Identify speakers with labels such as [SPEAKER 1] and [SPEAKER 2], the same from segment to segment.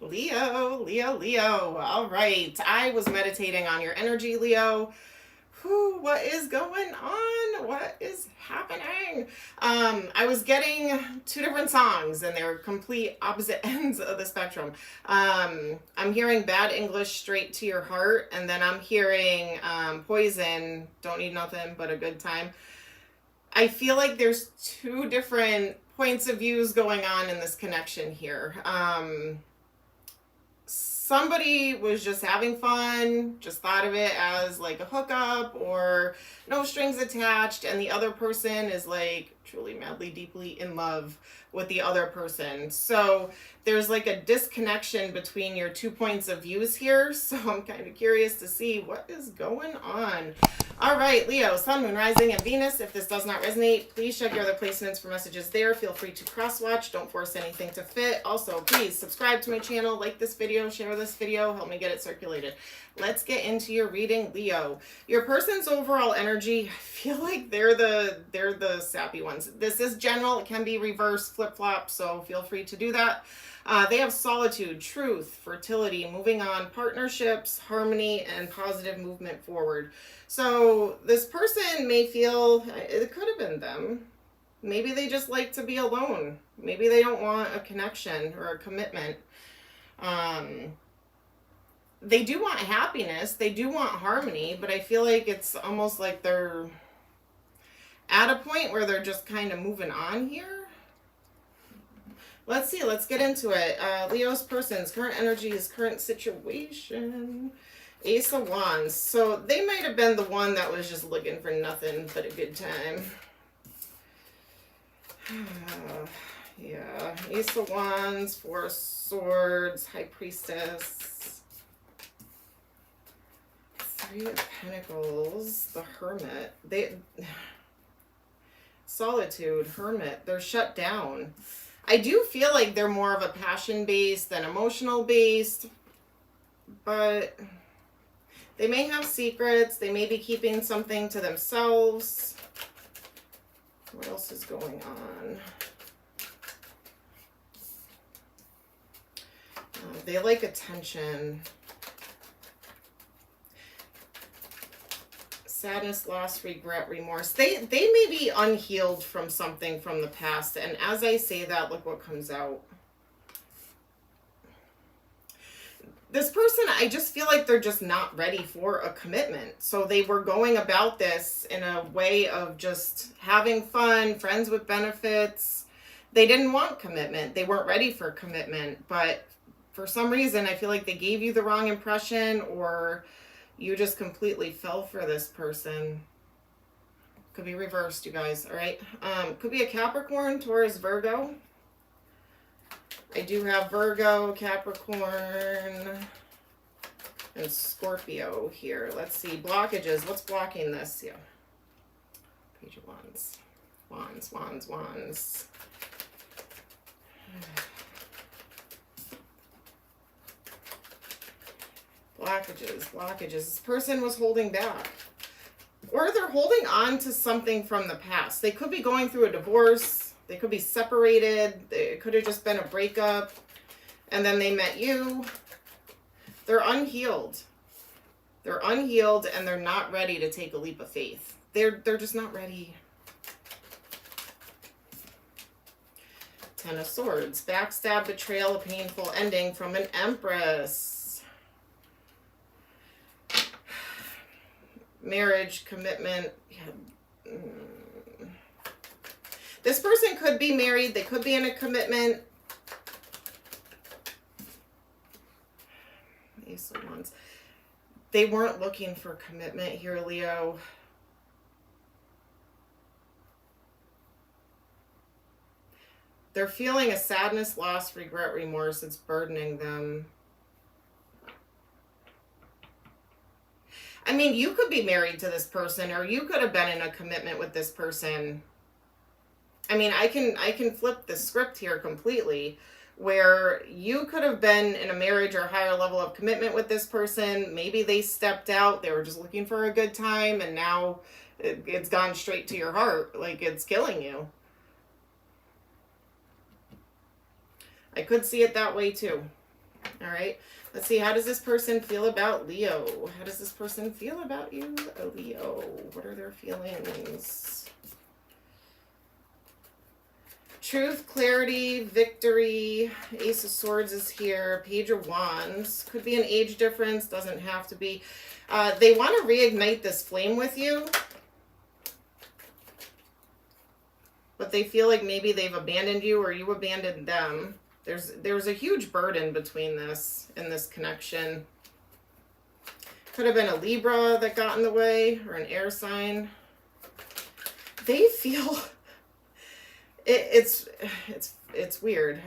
[SPEAKER 1] Leo, Leo, Leo. All right. I was meditating on your energy, Leo. Whew, what is going on? What is happening? I was getting two different songs and they're complete opposite ends of the spectrum. I'm hearing Bad English, Straight to Your Heart, and then I'm hearing Poison, Don't Need Nothing But a Good Time. I feel like there's two different points of views going on in this connection here. Somebody was just having fun, just thought of it as like a hookup or no strings attached, and the other person is like truly madly deeply in love with the other person. So there's like a disconnection between your 2 points of views here. So I'm kind of curious to see what is going on. All right, Leo, Sun, Moon, Rising, and Venus. If this does not resonate, please check your other placements for messages there. Feel free to cross-watch. Don't force anything to fit. Also, please subscribe to my channel, like this video, share this video, help me get it circulated. Let's get into your reading, Leo. Your person's overall energy, I feel like they're the sappy ones. This is general. It can be reverse, flip-flop, so feel free to do that. They have solitude, truth, fertility, moving on, partnerships, harmony, and positive movement forward. So this person may feel, it could have been them. Maybe they just like to be alone. Maybe they don't want a connection or a commitment. They do want happiness. They do want harmony, but I feel like it's almost like they're at a point where they're just kind of moving on here. Let's see. Let's get into it. Leo's person's current energies, current situation. Ace of Wands. So they might have been the one that was just looking for nothing but a good time. Yeah. Ace of Wands, Four of Swords, High Priestess. Three of Pentacles, the Hermit. Solitude, Hermit. They're shut down. I do feel like they're more of a passion-based than emotional-based, but they may have secrets. They may be keeping something to themselves. What else is going on? They like attention. Sadness, loss, regret, remorse. They may be unhealed from something from the past. And as I say that, look what comes out. This person, I just feel like they're just not ready for a commitment. So they were going about this in a way of just having fun, friends with benefits. They didn't want commitment. They weren't ready for commitment. But for some reason, I feel like they gave you the wrong impression, or you just completely fell for this person. Could be reversed, you guys, all right? Could be a Capricorn, Taurus, Virgo. I do have Virgo, Capricorn, and Scorpio here. Let's see. Blockages. What's blocking this? Yeah. Page of Wands. Wands, Wands, Wands. Blockages, blockages. This person was holding back. Or they're holding on to something from the past. They could be going through a divorce. They could be separated. It could have just been a breakup. And then they met you. They're unhealed. They're unhealed and they're not ready to take a leap of faith. They're just not ready. Ten of Swords. Backstab, betrayal, a painful ending from an Empress. Marriage, commitment. Yeah. This person could be married. They could be in a commitment. Ace of Wands. They weren't looking for commitment here, Leo. They're feeling a sadness, loss, regret, remorse. It's burdening them. I mean, you could be married to this person, or you could have been in a commitment with this person. I mean, I can flip the script here completely, where you could have been in a marriage or higher level of commitment with this person. Maybe they stepped out. They were just looking for a good time, and now it's gone straight to your heart. Like, it's killing you. I could see it that way too. All right. Let's see. How does this person feel about Leo? How does this person feel about you, Leo? What are their feelings? Truth, clarity, victory. Ace of Swords is here. Page of Wands. Could be an age difference. Doesn't have to be. They want to reignite this flame with you. But they feel like maybe they've abandoned you or you abandoned them. There's a huge burden between this and this connection. Could have been a Libra that got in the way or an air sign. They feel it's weird.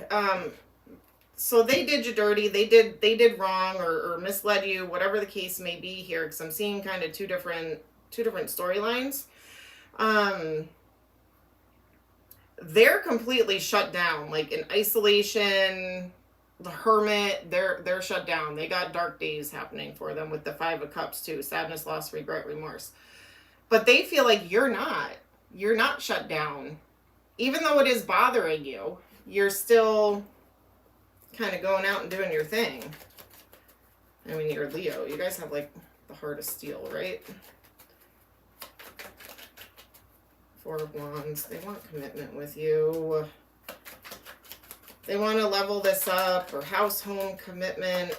[SPEAKER 1] So they did you dirty. They did wrong or misled you, whatever the case may be here. Because I'm seeing kind of two different storylines. They're completely shut down, like in isolation. The Hermit, they're shut down. They got dark days happening for them with the Five of Cups too. Sadness, loss, regret, remorse. But they feel like you're not shut down. Even though it is bothering you, you're still kind of going out and doing your thing. I mean, you're Leo. You guys have like the heart of steel, right? Four of Wands. They want commitment with you. They want to level this up or house, home, commitment.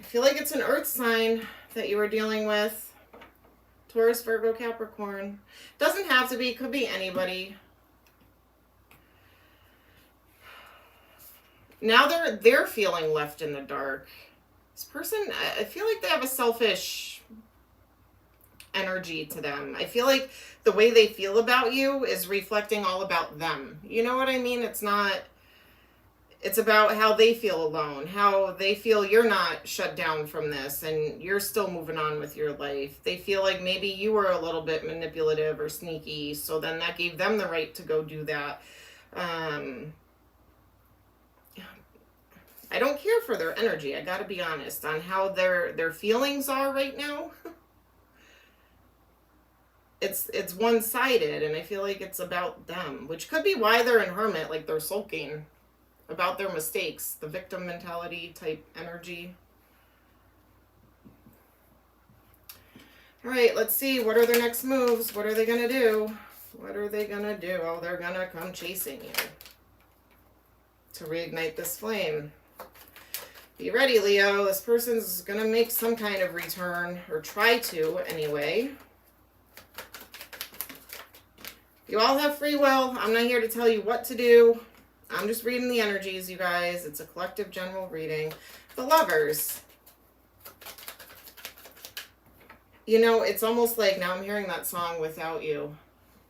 [SPEAKER 1] I feel like it's an earth sign that you are dealing with. Taurus, Virgo, Capricorn. Doesn't have to be. Could be anybody. Now they're feeling left in the dark. This person, I feel like they have a selfish energy to them. I feel like the way they feel about you is reflecting all about them. You know what I mean? It's about how they feel alone, how they feel you're not shut down from this and you're still moving on with your life. They feel like maybe you were a little bit manipulative or sneaky, so then that gave them the right to go do that. I don't care for their energy, I gotta be honest, on how their feelings are right now. It's one-sided, and I feel like it's about them, which could be why they're in Hermit, like they're sulking about their mistakes, the victim mentality type energy. All right, let's see. What are their next moves? What are they going to do? What are they going to do? Oh, they're going to come chasing you to reignite this flame. Be ready, Leo. This person's going to make some kind of return, or try to anyway. You all have free will. I'm not here to tell you what to do. I'm just reading the energies, you guys. It's a collective general reading. The Lovers. You know, it's almost like now I'm hearing that song, Without You.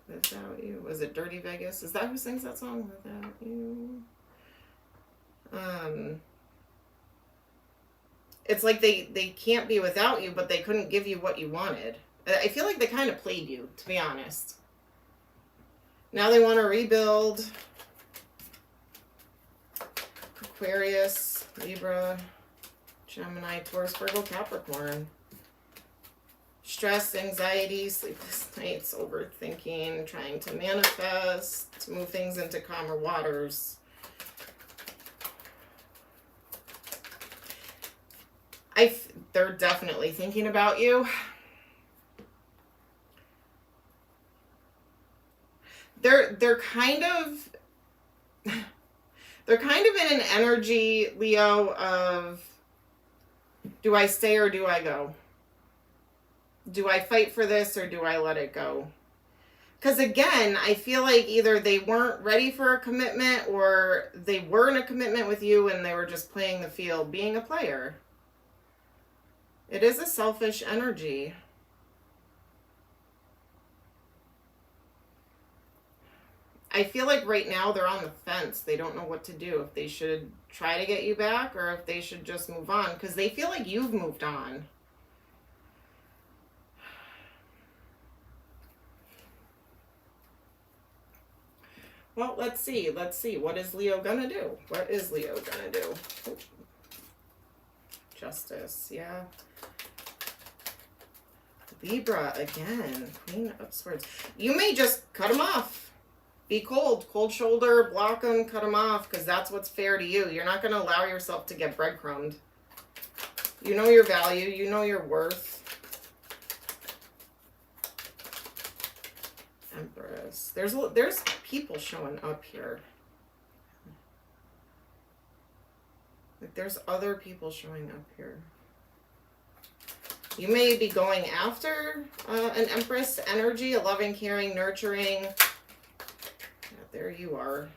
[SPEAKER 1] Without You. Was it Dirty Vegas? Is that who sings that song? Without You. It's like they can't be without you, but they couldn't give you what you wanted. I feel like they kind of played you, to be honest. Now they want to rebuild. Aquarius, Libra, Gemini, Taurus, Virgo, Capricorn. Stress, anxiety, sleepless nights, overthinking, trying to manifest, to move things into calmer waters. They're definitely thinking about you. They're kind of in an energy, Leo, of do I stay or do I go? Do I fight for this or do I let it go? Because again, I feel like either they weren't ready for a commitment or they were in a commitment with you and they were just playing the field, being a player. It is a selfish energy. I feel like right now they're on the fence. They don't know what to do. If they should try to get you back or if they should just move on. Because they feel like you've moved on. Well, let's see. Let's see. What is Leo gonna do? What is Leo gonna do? Oh. Justice, yeah. Libra again. Queen of Swords. You may just cut them off. Be cold. Cold shoulder, block them, cut them off, because that's what's fair to you. You're not going to allow yourself to get breadcrumbed. You know your value. You know your worth. Empress. There's people showing up here. Like there's other people showing up here. You may be going after an Empress energy, a loving, caring, nurturing. Yeah, there you are.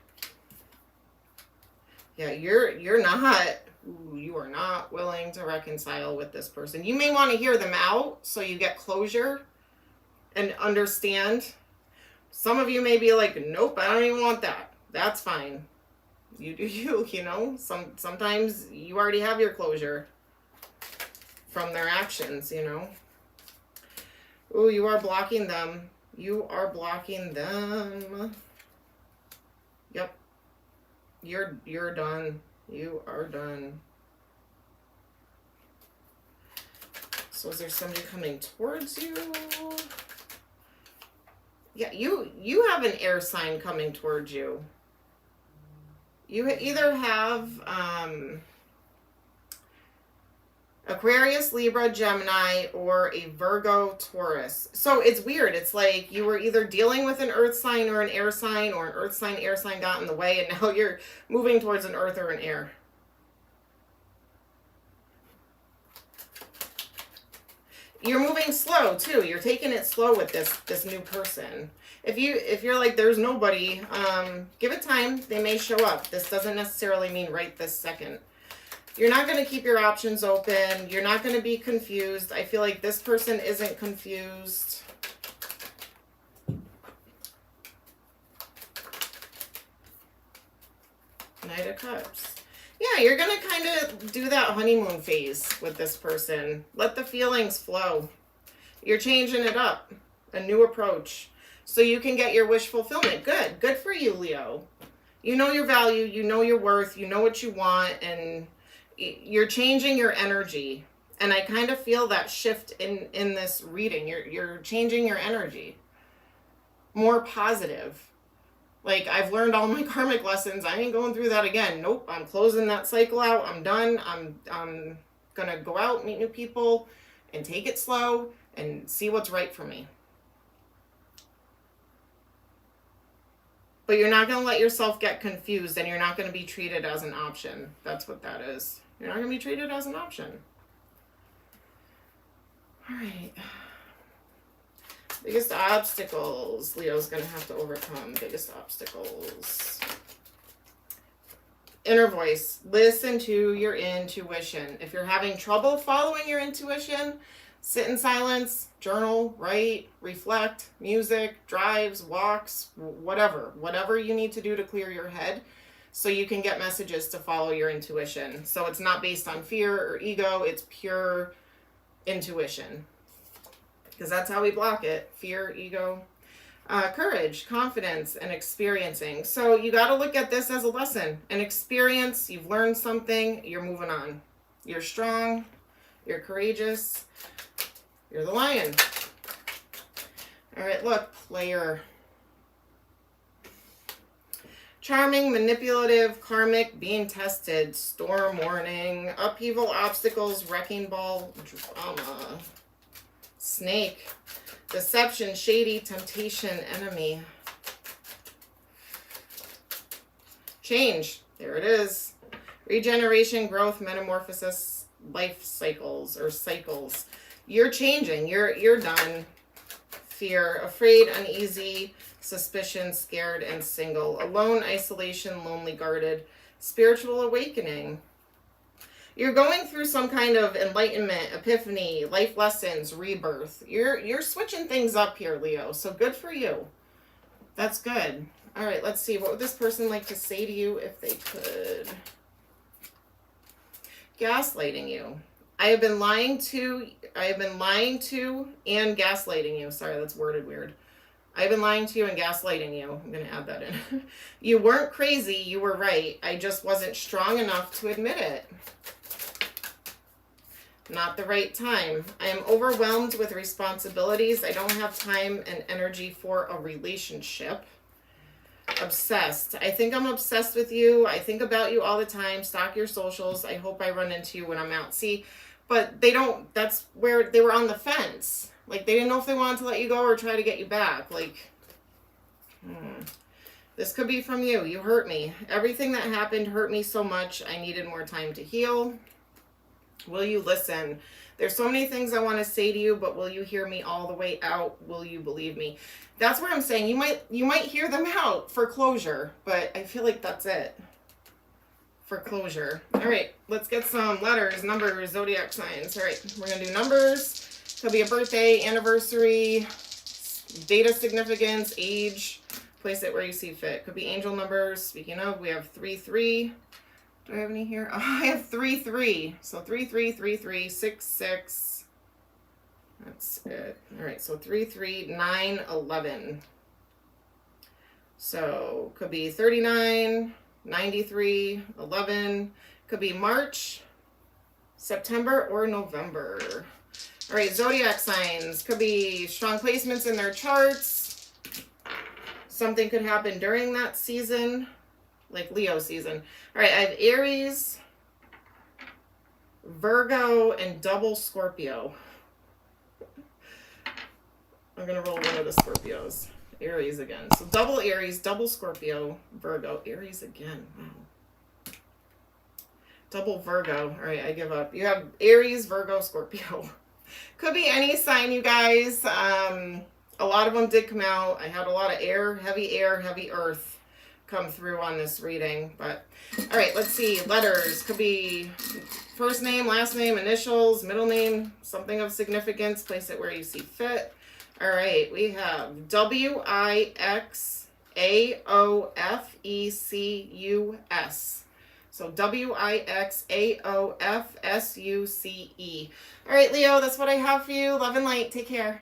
[SPEAKER 1] Yeah, you're not. Ooh, you are not willing to reconcile with this person. You may want to hear them out so you get closure and understand. Some of you may be like, nope, I don't even want that. That's fine. You do you, you know? Sometimes you already have your closure from their actions, you know? Ooh, you are blocking them. You are blocking them. Yep. You're done. You are done. So is there somebody coming towards you? Yeah, you have an air sign coming towards you. You either have Aquarius, Libra, Gemini, or a Virgo, Taurus. So it's weird. It's like you were either dealing with an earth sign or an air sign, or an earth sign, air sign got in the way, and now you're moving towards an earth or an air. You're moving slow too. You're taking it slow with this new person. If you're like there's nobody, give it time. They may show up. This doesn't necessarily mean right this second. You're not going to keep your options open. You're not going to be confused. I feel like this person isn't confused. Knight of Cups. Yeah, you're going to kind of do that honeymoon phase with this person. Let the feelings flow. You're changing it up. A new approach. So you can get your wish fulfillment. Good. Good for you, Leo. You know your value. You know your worth. You know what you want. And you're changing your energy. And I kind of feel that shift in this reading. You're changing your energy. More positive. Like, I've learned all my karmic lessons. I ain't going through that again. Nope, I'm closing that cycle out. I'm done. I'm going to go out, meet new people, and take it slow and see what's right for me. But you're not going to let yourself get confused, and you're not going to be treated as an option. That's what that is. You're not going to be treated as an option. All right. Biggest obstacles Leo's going to have to overcome. Biggest obstacles. Inner voice. Listen to your intuition. If you're having trouble following your intuition, sit in silence, journal, write, reflect, music, drives, walks, whatever. Whatever you need to do to clear your head so you can get messages to follow your intuition. So it's not based on fear or ego. It's pure intuition. Because that's how we block it. Fear, ego, courage, confidence, and experiencing. So you got to look at this as a lesson. An experience, you've learned something, you're moving on. You're strong, you're courageous, you're the lion. All right, look, player. Charming, manipulative, karmic, being tested, storm warning, upheaval, obstacles, wrecking ball, drama. Snake, deception, shady, temptation, enemy. Change, there it is. Regeneration, growth, metamorphosis, life cycles or cycles. You're changing, you're done. Fear, afraid, uneasy, suspicion, scared, and single. Alone, isolation, lonely, guarded. Spiritual awakening. You're going through some kind of enlightenment, epiphany, life lessons, rebirth. You're switching things up here, Leo. So good for you. That's good. All right, let's see. What would this person like to say to you if they could? Gaslighting you. I have been lying to and gaslighting you. Sorry, that's worded weird. I've been lying to you and gaslighting you. I'm going to add that in. You weren't crazy. You were right. I just wasn't strong enough to admit it. Not the right time. I am overwhelmed with responsibilities. I don't have time and energy for a relationship. Obsessed. I think I'm obsessed with you. I think about you all the time. Stalk your socials. I hope I run into you when I'm out. See, but they don't, that's where they were on the fence. Like, they didn't know if they wanted to let you go or try to get you back. Like, this could be from you. You hurt me. Everything that happened hurt me so much. I needed more time to heal. Will you listen? There's so many things I want to say to you, but will you hear me all the way out? Will you believe me? That's where I'm saying you might hear them out for closure, but I feel like that's it for closure. All right, let's get some letters, numbers, zodiac signs. All right, we're going to do numbers. Could be a birthday, anniversary, date of significance, age, place it where you see fit. Could be angel numbers. Speaking of, we have 3-3. Do I have any here? Oh, I have 3-3. So 3-3, 3-3, 6-6. That's it. All right, so 3-3, 9, 11. So could be 39, 93, 11. Could be March, September, or November. All right, zodiac signs. Could be strong placements in their charts. Something could happen during that season, like Leo season. All right, I have Aries, Virgo, and double Scorpio. I'm going to roll one of the Scorpios. Aries again. So double Aries, double Scorpio, Virgo. Aries again. Wow. Double Virgo. All right, I give up. You have Aries, Virgo, Scorpio. Could be any sign, you guys. A lot of them did come out. I had a lot of air, heavy earth come through on this reading. But all right, let's see. Letters. Could be first name, last name, initials, middle name, something of significance. Place it where you see fit. All right, we have Wixaofecus. So Wixaofsuce. All right, Leo, that's what I have for you. Love and light. Take care.